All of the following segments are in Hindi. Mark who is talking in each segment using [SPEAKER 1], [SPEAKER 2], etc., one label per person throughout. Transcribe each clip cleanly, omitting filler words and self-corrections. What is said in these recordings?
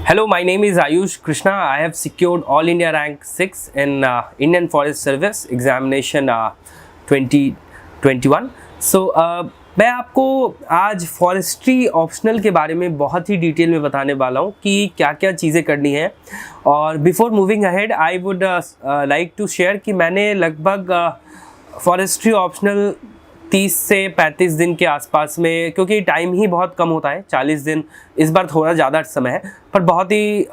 [SPEAKER 1] Hello, my name is Ayush Krishna. I have secured All India Rank 6 in Indian Forest Service Examination 2021. मैं आपको आज फॉरेस्ट्री ऑप्शनल के बारे में बहुत ही डिटेल में बताने वाला हूँ कि क्या क्या चीज़ें करनी है। और before moving ahead I would like to share कि मैंने लगभग फॉरेस्ट्री ऑप्शनल 30 से 35 दिन के आसपास में, क्योंकि टाइम ही बहुत कम होता है, 40 दिन इस बार थोड़ा ज़्यादा समय है, पर बहुत ही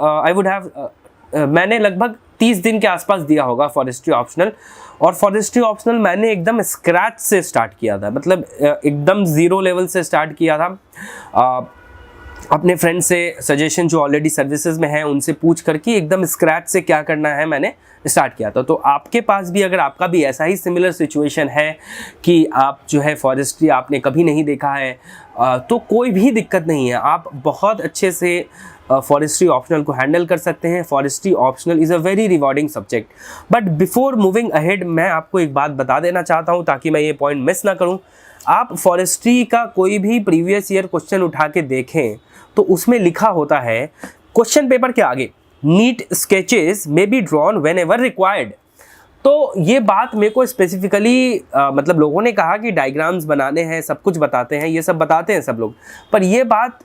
[SPEAKER 1] मैंने लगभग 30 दिन के आसपास दिया होगा फॉरेस्ट्री ऑप्शनल। और फॉरेस्ट्री ऑप्शनल मैंने एकदम स्क्रैच से स्टार्ट किया था, मतलब एकदम ज़ीरो लेवल से स्टार्ट किया था। अपने फ्रेंड से सजेशन जो ऑलरेडी सर्विसेज में हैं उनसे पूछ करके एकदम स्क्रैच से क्या करना है मैंने स्टार्ट किया था। तो आपके पास भी, अगर आपका भी ऐसा ही सिमिलर सिचुएशन है कि आप जो है फॉरेस्ट्री आपने कभी नहीं देखा है, तो कोई भी दिक्कत नहीं है, आप बहुत अच्छे से फॉरेस्ट्री ऑप्शनल को हैंडल कर सकते हैं। Forestry optional is a very rewarding subject. But before moving ahead मैं आपको एक बात बता देना चाहता हूँ ताकि मैं ये पॉइंट मिस ना करूँ। आप फॉरेस्ट्री का कोई भी प्रीवियस ईयर क्वेश्चन उठा के देखें तो उसमें लिखा होता है क्वेश्चन पेपर के आगे, neat sketches may be drawn whenever required. तो ये बात मेरे को स्पेसिफिकली मतलब लोगों ने कहा कि डायग्राम्स बनाने हैं, सब कुछ बताते हैं, ये सब बताते हैं सब लोग, पर ये बात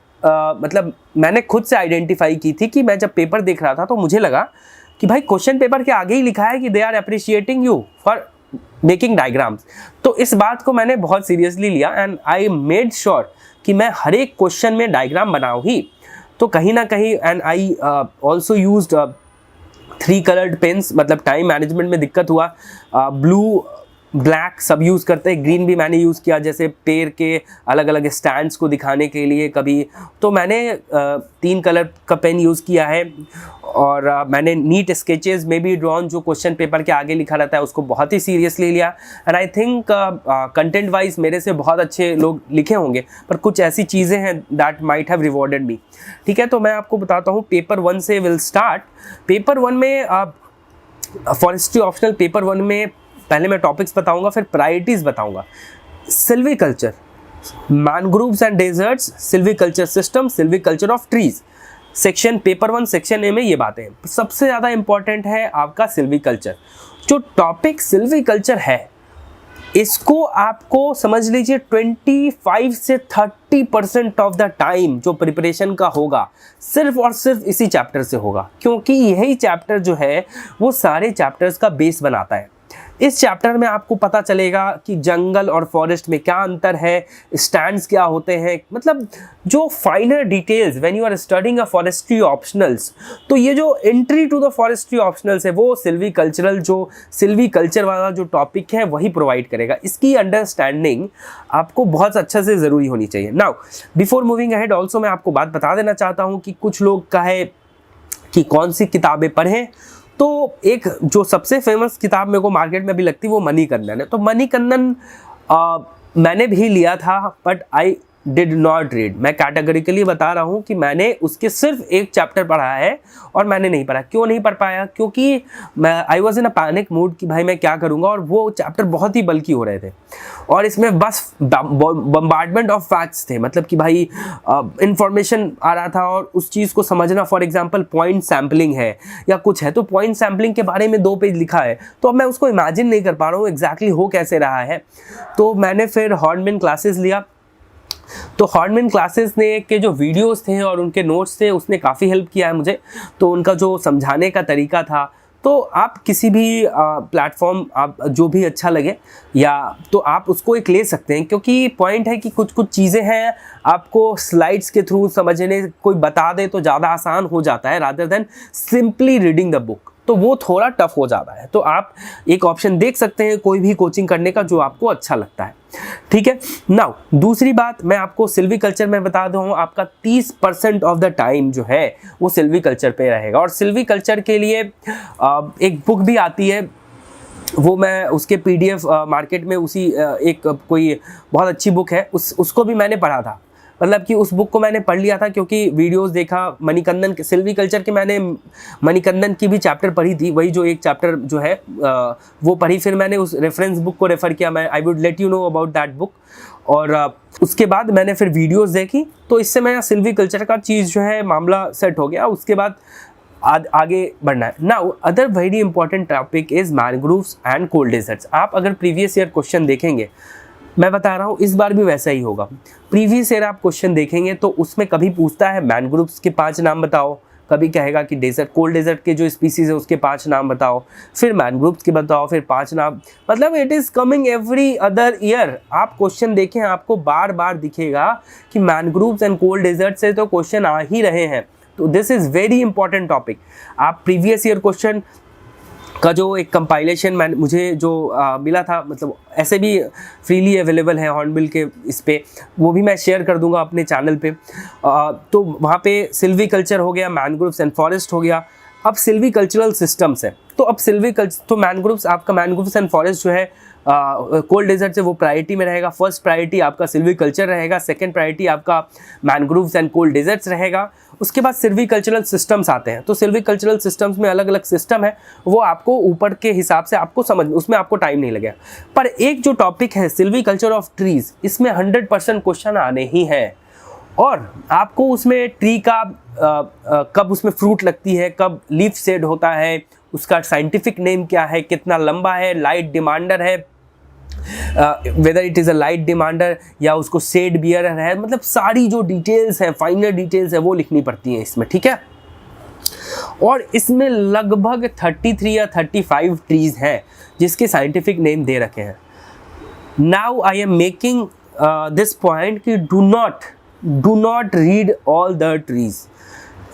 [SPEAKER 1] मतलब मैंने खुद से आइडेंटिफाई की थी कि मैं जब पेपर देख रहा था तो मुझे लगा कि भाई क्वेश्चन पेपर के आगे ही लिखा है कि they are appreciating you for making diagrams. तो इस बात को मैंने बहुत सीरियसली लिया एंड आई मेड श्योर कि मैं हर एक क्वेश्चन में डायग्राम बनाऊँ ही। तो कहीं ना कहीं and I also used 3 coloured pens, मतलब टाइम मैनेजमेंट में दिक्कत हुआ, ब्लू ब्लैक सब यूज़ करते हैं, ग्रीन भी मैंने यूज़ किया जैसे पेड़ के अलग अलग स्टैंड्स को दिखाने के लिए कभी। तो मैंने 3 कलर का पेन यूज़ किया है। और मैंने नीट स्केचेस में भी ड्रॉन जो क्वेश्चन पेपर के आगे लिखा रहता है उसको बहुत ही सीरियसली लिया। And I think content wise मेरे से बहुत अच्छे लोग लिखे होंगे, पर कुछ ऐसी चीज़ें हैं दैट माइट हैव रिवॉर्डेड मी। ठीक है, तो मैं आपको बताता हूँ पेपर 1 से विल स्टार्ट। पेपर 1 में फॉरेस्ट्री ऑप्शनल पेपर 1 में पहले मैं टॉपिक्स बताऊंगा, फिर प्रायोरिटीज बताऊंगा। Silviculture, mangroves and deserts, silviculture system, silviculture of trees, section paper 1 section A में ये बातें हैं। सबसे ज़्यादा इंपॉर्टेंट है आपका सिल्वीकल्चर। जो टॉपिक सिल्वीकल्चर है इसको आपको समझ लीजिए 25 से 30% ऑफ द टाइम जो प्रिपरेशन का होगा सिर्फ और सिर्फ इसी चैप्टर से होगा, क्योंकि यही चैप्टर जो है वो सारे चैप्टर्स का बेस बनाता है। इस चैप्टर में आपको पता चलेगा कि जंगल और फॉरेस्ट में क्या अंतर है, स्टैंड्स क्या होते हैं, मतलब जो finer details when you are studying a forestry optionals. तो ये जो entry to the forestry optionals है वो सिल्वीकल्चर वाला जो टॉपिक है वही प्रोवाइड करेगा। इसकी अंडरस्टैंडिंग आपको बहुत अच्छा से ज़रूरी होनी चाहिए। Now before moving ahead also मैं आपको बात बता देना चाहता हूँ कि कुछ लोग कहे कि कौन सी किताबें पढ़ें, तो एक जो सबसे फेमस किताब मेरे को मार्केट में भी लगती है वो मणिकंदन है। तो मणिकंदन मैंने भी लिया था, but I did not read. मैं कैटेगरिकली बता रहा हूँ कि मैंने उसके सिर्फ एक चैप्टर पढ़ा है और मैंने नहीं पढ़ा। क्यों नहीं पढ़ पाया? क्योंकि मैं I was in a panic mood कि भाई मैं क्या करूँगा, और वो चैप्टर बहुत ही बल्कि हो रहे थे और इसमें बस बम्बार्डमेंट ऑफ फैक्ट्स थे, मतलब कि भाई इंफॉर्मेशन आ रहा था और उस चीज़ को समझना। फॉर एग्जाम्पल पॉइंट सैम्पलिंग है या कुछ है, तो पॉइंट सैम्पलिंग के बारे में 2 पेज लिखा है, तो अब मैं उसको इमेजिन नहीं कर पा रहा हूँ एग्जैक्टली हो कैसे रहा है। तो मैंने फिर हॉर्नबिन क्लासेस लिया। तो हॉर्नबिन क्लासेस ने के जो वीडियोस थे और उनके नोट्स थे उसने काफ़ी हेल्प किया है मुझे। तो उनका जो समझाने का तरीका था, तो आप किसी भी प्लेटफॉर्म आप जो भी अच्छा लगे या तो आप उसको एक ले सकते हैं, क्योंकि पॉइंट है कि कुछ कुछ चीज़ें हैं आपको स्लाइड्स के थ्रू समझने, कोई बता दे तो ज़्यादा आसान हो जाता है rather than simply reading the book, तो वो थोड़ा टफ हो जाता है। तो आप एक ऑप्शन देख सकते हैं कोई भी कोचिंग करने का जो आपको अच्छा लगता है। ठीक है, नाउ दूसरी बात मैं आपको सिल्वीकल्चर में बता दूं, आपका 30% ऑफ द टाइम जो है वो सिल्वीकल्चर पे रहेगा। और सिल्वीकल्चर के लिए एक बुक भी आती है, वो मैं उसके PDF मार्केट में उसी एक कोई बहुत अच्छी बुक है उसको भी मैंने पढ़ा था। मतलब कि उस बुक को मैंने पढ़ लिया था क्योंकि वीडियोस देखा मणिकंदन के सिल्वीकल्चर के, मैंने मणिकंदन की भी चैप्टर पढ़ी थी, वही जो एक चैप्टर जो है वो पढ़ी, फिर मैंने उस रेफरेंस बुक को रेफ़र किया। मैं I would let you know about that book. और उसके बाद मैंने फिर वीडियोस देखी, तो इससे मेरा सिल्वीकल्चर का चीज़ जो है मामला सेट हो गया। उसके बाद आगे बढ़ना है। Now other very important topic is mangroves and cold deserts. आप अगर प्रीवियस ईयर क्वेश्चन देखेंगे, मैं बता रहा हूँ इस बार भी वैसा ही होगा। प्रीवियस ईयर आप क्वेश्चन देखेंगे तो उसमें कभी पूछता है मैनग्रोव्स के 5 नाम बताओ, कभी कहेगा कि डेजर्ट कोल्ड डेजर्ट के जो स्पीसीज है उसके 5 नाम बताओ, फिर मैनग्रोव्स के बताओ, फिर 5 नाम। मतलब it is coming every other year. आप क्वेश्चन देखें, आपको बार बार दिखेगा कि मैनग्रोव्स एंड कोल्ड डेजर्ट से तो क्वेश्चन आ ही रहे हैं। तो this is very important topic. आप प्रीवियस ईयर क्वेश्चन का जो एक कंपाइलेशन मुझे जो मिला था, मतलब ऐसे भी फ्रीली अवेलेबल है हॉर्नबिल के इस पे, वो भी मैं शेयर कर दूंगा अपने चैनल पे। तो वहाँ पे सिल्वीकल्चर हो गया, मैनग्रोव्स एंड फॉरेस्ट हो गया। अब सिल्वीकल्चरल सिस्टम्स है, तो अब तो मैनग्रोव्स, आपका मैनग्रोव्स एंड फॉरेस्ट जो है कोल्ड डेजर्ट से वो प्रायोरिटी में रहेगा। फर्स्ट प्रायोरिटी आपका सिल्वीकल्चर रहेगा, सेकंड प्रायोरिटी आपका मैनग्रोव्स एंड कोल्ड डेजर्ट्स रहेगा। उसके बाद सिल्वीकल्चरल सिस्टम्स आते हैं। तो सिल्वीकल्चरल सिस्टम्स में अलग अलग सिस्टम है, वो आपको ऊपर के हिसाब से आपको समझ, उसमें आपको टाइम नहीं लगेगा। पर एक जो टॉपिक है सिल्वीकल्चर ऑफ ट्रीज, इसमें 100% क्वेश्चन आने ही हैं। और आपको उसमें ट्री का कब उसमें फ्रूट लगती है, कब लीफ शेड होता है, उसका साइंटिफिक नेम क्या है, कितना लंबा है, लाइट डिमांडर है, whether it is a light demander या उसको शेड बियरर है, मतलब सारी जो डिटेल्स हैं, फाइनल डिटेल्स है, वो लिखनी पड़ती हैं इसमें, ठीक है। और इसमें लगभग 33 या 35 ट्रीज हैं जिसके साइंटिफिक नेम दे रखे हैं। Now I am making this point कि do not read all the trees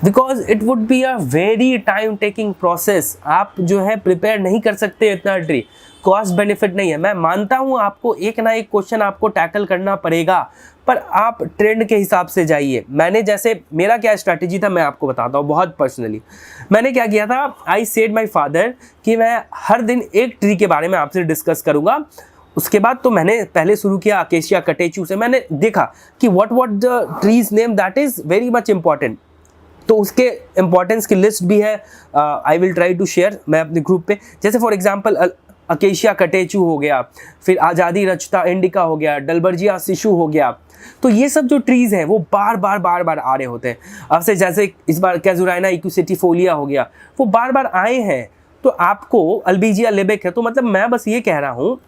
[SPEAKER 1] because it would be a very time taking process. आप जो है प्रिपेयर नहीं कर सकते इतना ट्री, कॉस्ट बेनिफिट नहीं है। मैं मानता हूँ आपको एक ना एक क्वेश्चन आपको टैकल करना पड़ेगा, पर आप ट्रेंड के हिसाब से जाइए। मेरा क्या स्ट्रैटेजी था मैं आपको बताता हूँ बहुत पर्सनली। मैंने क्या किया था, आई सेड माई फादर कि मैं हर दिन एक ट्री के बारे में आपसे डिस्कस करूँगा। उसके बाद तो मैंने पहले शुरू किया अकेशिया कटेचू से। मैंने देखा कि what the trees name that is very much important. तो उसके इम्पोर्टेंस की लिस्ट भी है, I will try to share मैं अपने ग्रुप पे। जैसे फॉर एग्जांपल अकेशिया कटेचू हो गया, फिर आज़ादी रचता इंडिका हो गया, डलबर्जिया शिशु हो गया। तो ये सब जो ट्रीज़ हैं वो बार बार आ रहे होते हैं। अब से जैसे इस बार कैजुराइना इक्विसेटिफोलिया हो गया, वो बार बार आए हैं। तो आपको अल्बीजिया लेबेक है। तो मतलब मैं बस ये कह रहा हूँ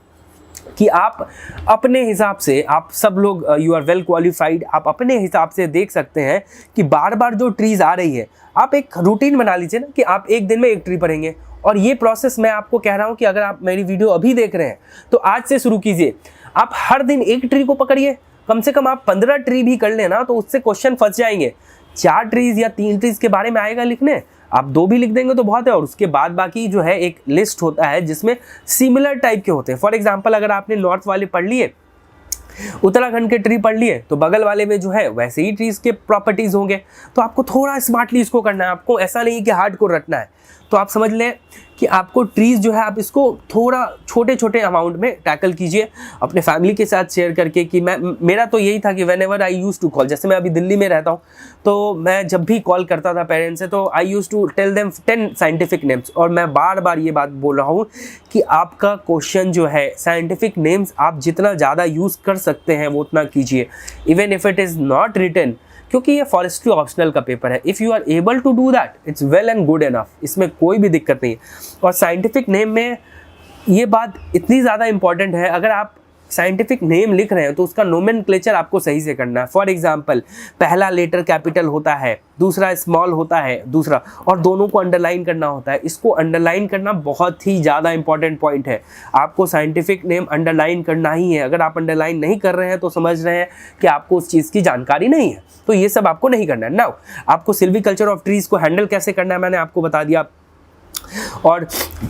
[SPEAKER 1] कि आप अपने हिसाब से, आप सब लोग यू आर वेल क्वालिफाइड, आप अपने हिसाब से देख सकते हैं कि बार बार जो ट्रीज़ आ रही है, आप एक रूटीन बना लीजिए ना कि आप एक दिन में एक ट्री पढ़ेंगे। और ये प्रोसेस मैं आपको कह रहा हूँ कि अगर आप मेरी वीडियो अभी देख रहे हैं तो आज से शुरू कीजिए। आप हर दिन एक ट्री को पकड़िए, कम से कम आप 15 ट्री भी कर लेना तो उससे क्वेश्चन फंस जाएंगे। 4 ट्रीज़ या 3 ट्रीज़ के बारे में आएगा लिखने, आप 2 भी लिख देंगे तो बहुत है। और उसके बाद बाकी जो है एक लिस्ट होता है जिसमें सिमिलर टाइप के होते हैं। फॉर एग्जांपल अगर आपने नॉर्थ वाले पढ़ लिए, उत्तराखंड के ट्री पढ़ लिए, तो बगल वाले में जो है वैसे ही ट्रीज के प्रॉपर्टीज होंगे। तो आपको थोड़ा स्मार्टली इसको करना है, आपको ऐसा नहीं कि हार्ड को रटना है। तो आप समझ लें कि आपको ट्रीज जो है आप इसको थोड़ा छोटे छोटे अमाउंट में टैकल कीजिए अपने फैमिली के साथ शेयर करके। कि मेरा तो यही था कि whenever I use to call, जैसे मैं अभी दिल्ली में रहता हूँ तो मैं जब भी कॉल करता था पेरेंट्स से, तो I use to tell them 10 scientific names. और मैं बार बार ये बात बोल रहा हूँ कि आपका क्वेश्चन जो है साइंटिफिक नेम्स आप जितना ज़्यादा यूज़ कर सकते हैं वो उतना कीजिए, even if it is not written, क्योंकि ये फॉरेस्ट्री ऑप्शनल का पेपर है। If you are able to do that it's well and good enough, इसमें कोई भी दिक्कत नहीं है। और साइंटिफिक नेम में ये बात इतनी ज़्यादा इंपॉर्टेंट है, अगर आप साइंटिफिक नेम लिख रहे हैं तो उसका नोमेनक्लेचर आपको सही से करना है। फॉर एग्जांपल पहला लेटर कैपिटल होता है, दूसरा स्मॉल होता है, दूसरा, और दोनों को अंडरलाइन करना होता है। इसको अंडरलाइन करना बहुत ही ज़्यादा इंपॉर्टेंट पॉइंट है। आपको साइंटिफिक नेम अंडरलाइन करना ही है। अगर आप अंडरलाइन नहीं कर रहे हैं तो समझ रहे हैं कि आपको उस चीज़ की जानकारी नहीं है। तो ये सब आपको नहीं करना है। नाउ आपको सिल्वीकल्चर ऑफ ट्रीज को हैंडल कैसे करना है मैंने आपको बता दिया, और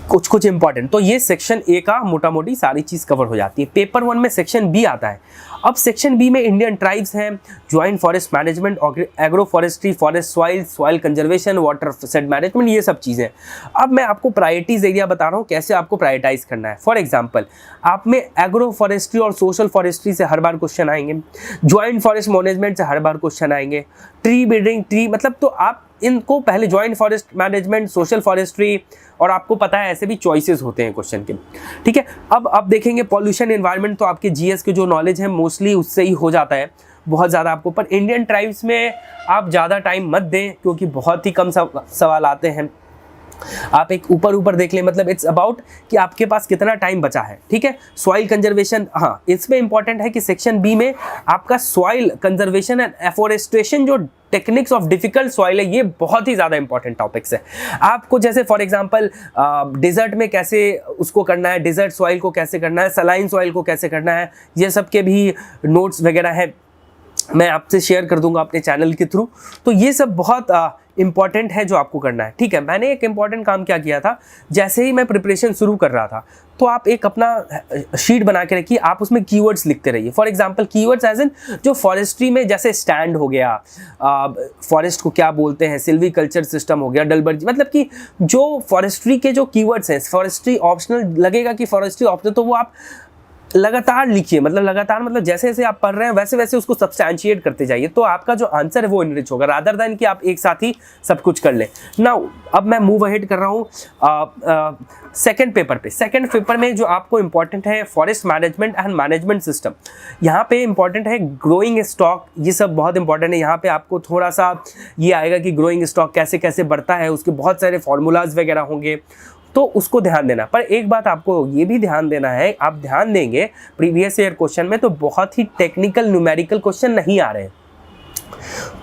[SPEAKER 1] कुछ इंपॉर्टेंट। तो ये सेक्शन ए का मोटा मोटी सारी चीज़ कवर हो जाती है। पेपर 1 में सेक्शन बी आता है। अब सेक्शन बी में इंडियन ट्राइब्स हैं, joint forest management, agro forestry, forest soil conservation, water said management, ये सब चीज़ें। अब मैं आपको प्रायोरिटीज एरिया बता रहा हूँ कैसे आपको प्रायोरिटाइज करना है। फॉर एग्जाम्पल आप में एग्रो फॉरेस्ट्री और सोशल फॉरेस्ट्री से हर बार क्वेश्चन आएंगे, ज्वाइंट फॉरेस्ट मैनेजमेंट से हर बार क्वेश्चन आएंगे, ट्री बिल्डिंग, ट्री मतलब, तो आप इनको पहले joint forest management, social forestry, और आपको पता है ऐसे भी चॉइसेस होते हैं क्वेश्चन के, ठीक है। अब देखेंगे पॉल्यूशन एनवायरनमेंट, तो आपके जीएस के जो नॉलेज है मोस्टली उससे ही हो जाता है बहुत ज़्यादा आपको। पर इंडियन ट्राइब्स में आप ज़्यादा टाइम मत दें क्योंकि बहुत ही कम सवाल आते हैं। आप एक ऊपर देख लें, मतलब इट्स अबाउट कि आपके पास कितना टाइम बचा है, ठीक है। सॉइल कंजर्वेशन, हाँ इसमें इंपॉर्टेंट है कि सेक्शन बी में आपका सॉइल कंजर्वेशन एंड एफोरेस्टेशन जो टेक्निक्स ऑफ डिफिकल्ट सॉइल है, ये बहुत ही ज़्यादा इंपॉर्टेंट टॉपिक्स है। आपको जैसे फॉर एग्जांपल डिजर्ट में कैसे उसको करना है, डिजर्ट सॉइल को कैसे करना है, सलाइन सॉइल को कैसे करना है, ये सब के भी नोट्स वगैरह है, मैं आपसे शेयर कर दूंगा अपने चैनल के थ्रू। तो ये सब बहुत इंपॉर्टेंट है जो आपको करना है, ठीक है। मैंने एक इंपॉर्टेंट काम क्या किया था, जैसे ही मैं प्रिपरेशन शुरू कर रहा था तो आप एक अपना शीट बना के रखिए, आप उसमें कीवर्ड्स लिखते रहिए। For example keywords as in जो फॉरेस्ट्री में जैसे स्टैंड हो गया, फॉरेस्ट को क्या बोलते हैं, सिल्वीकल्चर सिस्टम हो गया, डलबर्जी, मतलब कि जो फॉरेस्ट्री के जो कीवर्ड्स हैं, फॉरेस्ट्री ऑप्शनल लगेगा कि फॉरेस्ट्री ऑप्शनल, तो वो आप लगातार लिखिए, मतलब लगातार, मतलब जैसे जैसे आप पढ़ रहे हैं वैसे वैसे उसको सब्सटैंशिएट करते जाइए, तो आपका जो आंसर है वो इनरिच होगा, रादर देन कि आप एक साथ ही सब कुछ कर लें। नाउ अब मैं मूव अहेड कर रहा हूँ सेकंड पेपर पे। सेकंड पेपर में जो आपको इंपॉर्टेंट है forest management and management system, यहाँ पे इंपॉर्टेंट है ग्रोइंग स्टॉक, ये सब बहुत इंपॉर्टेंट है। यहाँ पे आपको थोड़ा सा ये आएगा कि ग्रोइंग स्टॉक कैसे कैसे बढ़ता है, उसके बहुत सारे फॉर्मूलाज वगैरह होंगे, तो उसको ध्यान देना। पर एक बात आपको ये भी ध्यान देना है, आप ध्यान देंगे प्रीवियस ईयर क्वेश्चन में तो बहुत ही टेक्निकल न्यूमेरिकल क्वेश्चन नहीं आ रहे हैं,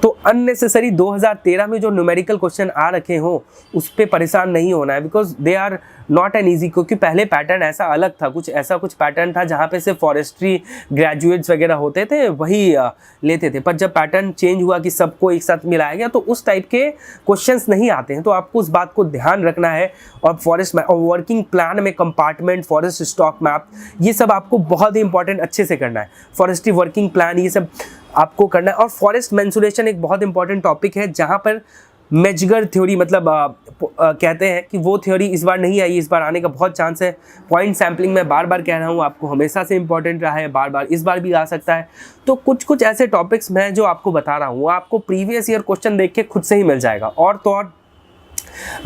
[SPEAKER 1] तो अननेसेसरी 2013 में जो न्यूमेरिकल क्वेश्चन आ रखे हो उस पर परेशान नहीं होना है, because they are not an easy. क्योंकि पहले पैटर्न ऐसा अलग था, कुछ पैटर्न था जहाँ पे सिर्फ फॉरेस्ट्री ग्रेजुएट्स वगैरह होते थे वही लेते थे, पर जब पैटर्न चेंज हुआ कि सबको एक साथ मिलाया गया तो उस टाइप के क्वेश्चंस नहीं आते हैं। तो आपको उस बात को ध्यान रखना है। और फॉरेस्ट और वर्किंग प्लान में कंपार्टमेंट, फॉरेस्ट स्टॉक मैप, ये सब आपको बहुत ही इंपॉर्टेंट अच्छे से करना है। फॉरेस्ट्री वर्किंग प्लान ये सब आपको करना है। और फॉरेस्ट मेंसुरेशन एक बहुत इंपॉर्टेंट टॉपिक है जहाँ पर मेजगर थ्योरी, मतलब कहते हैं कि वो थ्योरी इस बार नहीं आई, इस बार आने का बहुत चांस है। पॉइंट सैम्पलिंग मैं बार बार कह रहा हूँ आपको हमेशा से इंपॉर्टेंट रहा है, बार बार इस बार भी आ सकता है। तो कुछ ऐसे टॉपिक्स मैं जो आपको बता रहा हूँ आपको प्रीवियस ईयर क्वेश्चन देख के खुद से ही मिल जाएगा। और तो और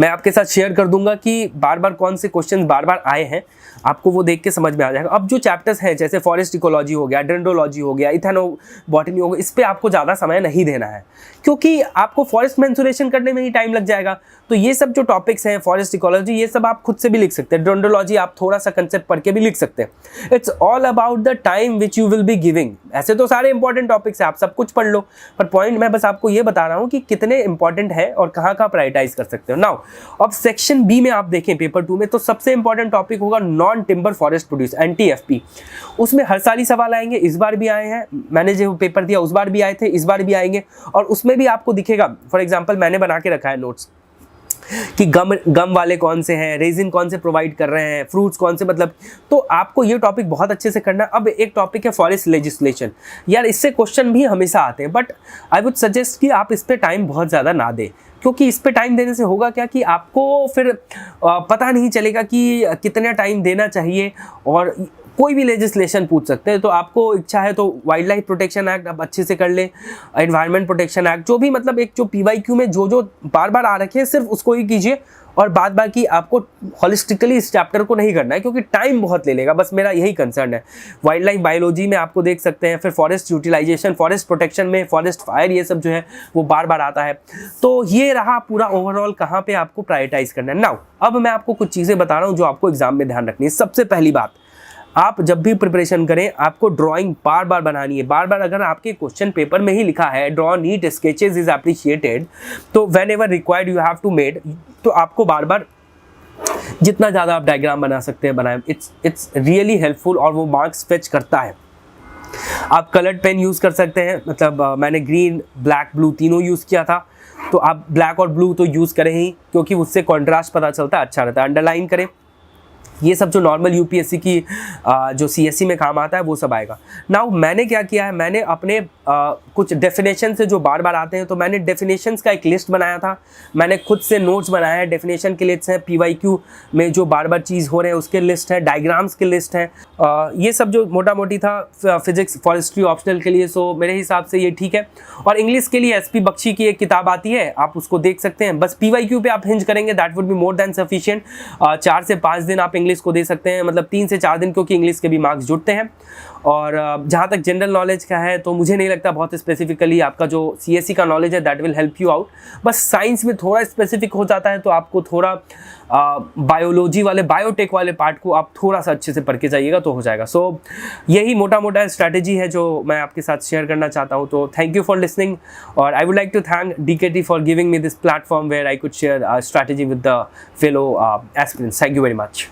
[SPEAKER 1] मैं आपके साथ शेयर कर दूंगा कि बार बार कौन से क्वेश्चन बार बार आए हैं, आपको वो देख के समझ में आ जाएगा। अब जो चैप्टर्स हैं जैसे फॉरेस्ट इकोलॉजी हो गया, डेंड्रोलॉजी हो गया, इथेनोबॉटनी हो गया, इस पे आपको ज़्यादा समय नहीं देना है क्योंकि आपको फॉरेस्ट मेंसुरेशन करने में ही टाइम लग जाएगा। तो ये सब जो टॉपिक्स हैं फॉरेस्ट इकोलॉजी, ये सब आप खुद से भी लिख सकते हैं। डेंड्रोलॉजी आप थोड़ा सा कंसेप्ट पढ़ के भी लिख सकते हैं। It's all about the time which you will be giving. ऐसे तो सारे इंपॉर्टेंट टॉपिक्स हैं, आप सब कुछ पढ़ लो, पर पॉइंट मैं बस आपको ये बता रहा हूँ कि कितने इंपॉर्टेंट है और कहाँ प्रायोरिटाइज कर सकते हो। नाउ अब सेक्शन बी में आप देखें पेपर 2 में, तो सबसे इंपॉर्टेंट टॉपिक होगा non timber forest produce, NTFP। उसमें हर साल ही सवाल आएंगे, इस बार भी आए हैं, मैंने जो पेपर दिया उस बार भी आए थे, इस बार भी आएंगे। और उसमें भी आपको दिखेगा, फॉर एग्जांपल मैंने बना के रखा है नोट्स कि गम वाले कौन से हैं, रेजिन कौन से प्रोवाइड कर रहे हैं, फ्रूट्स कौन से, मतलब तो आपको ये टॉपिक बहुत अच्छे से करना है। अब एक टॉपिक है फॉरेस्ट लेजिस्लेशन, यार इससे क्वेश्चन भी हमेशा आते हैं, बट आई वुड सजेस्ट कि आप इस पर टाइम बहुत ज़्यादा ना दें, क्योंकि इस पे टाइम देने से होगा क्या कि आपको फिर पता नहीं चलेगा कि कितना टाइम देना चाहिए। और कोई भी लेजिस्लेशन पूछ सकते हैं, तो आपको इच्छा है तो वाइल्ड लाइफ प्रोटेक्शन एक्ट आप अच्छे से कर ले, एनवायरनमेंट प्रोटेक्शन एक्ट, जो भी मतलब एक जो PYQ में जो बार बार आ रखे हैं सिर्फ उसको ही कीजिए। और बाद बाकी आपको हॉलिस्टिकली इस चैप्टर को नहीं करना है क्योंकि टाइम बहुत ले लेगा, बस मेरा यही कंसर्न है। वाइल्ड लाइफ बायोलॉजी में आपको देख सकते हैं, फिर फॉरेस्ट यूटिलाइजेशन, फॉरेस्ट प्रोटेक्शन में फॉरेस्ट फायर, ये सब जो है वो बार बार आता है। तो ये रहा पूरा ओवरऑल कहाँ पे आपको प्रायोरिटाइज करना है। नाउ अब मैं आपको कुछ चीज़ें बता रहा हूँ जो आपको एग्जाम में ध्यान रखनी है। सबसे पहली बात, आप जब भी प्रिपरेशन करें आपको ड्राइंग बार बार बनानी है, बार बार। अगर आपके क्वेश्चन पेपर में ही लिखा है draw neat sketches is appreciated, तो whenever required you have to made, तो आपको बार बार जितना ज़्यादा आप डायग्राम बना सकते हैं बनाएं। इट्स रियली हेल्पफुल और वो मार्क्स फेच करता है। आप कलर्ड पेन यूज़ कर सकते हैं, मतलब मैंने ग्रीन, ब्लैक, ब्लू तीनों यूज़ किया था, तो आप ब्लैक और ब्लू तो यूज़ करें ही क्योंकि उससे कॉन्ट्रास्ट पता चलता है, अच्छा रहता है। अंडरलाइन करें, ये सब जो नॉर्मल UPSC की जो CSE में काम आता है वो सब आएगा। नाउ मैंने क्या किया है, मैंने अपने कुछ डेफिनेशन से जो बार बार आते हैं, तो मैंने डेफिनेशंस का एक लिस्ट बनाया था, मैंने खुद से नोट्स बनाया है। डेफिनेशन के लिस्ट है, PYQ में जो बार बार चीज़ हो रहे हैं उसके लिस्ट है, डायग्राम्स के लिस्ट है। ये सब जो मोटा मोटी था फिजिक्स फॉरेस्ट्री ऑप्शनल के लिए, सो मेरे हिसाब से ये ठीक है। और इंग्लिश के लिए SP बख्शी की एक किताब आती है, आप उसको देख सकते हैं। बस PYQ पे आप हिंज करेंगे, that would be more than sufficient. 4 से 5 दिन आप इंग्लिश को दे सकते हैं, मतलब 3 से 4 दिन, क्योंकि इंग्लिश के भी मार्क्स जुड़ते हैं। और जहाँ तक जनरल नॉलेज का है, तो मुझे नहीं लगता बहुत स्पेसिफिकली आपका जो CSE का नॉलेज है that will help you out. बस साइंस में थोड़ा स्पेसिफिक हो जाता है, तो आपको थोड़ा बायोलॉजी वाले, बायोटेक वाले पार्ट को आप थोड़ा सा अच्छे से पढ़ के जाइएगा तो हो जाएगा। सो यही मोटा मोटा स्ट्रैटेजी है जो मैं आपके साथ शेयर करना चाहता हूँ। तो थैंक यू फॉर लिसनिंग, और I would like to thank DKT for giving me this platform where I could share strategy with the fellow aspirants. Thank you very much.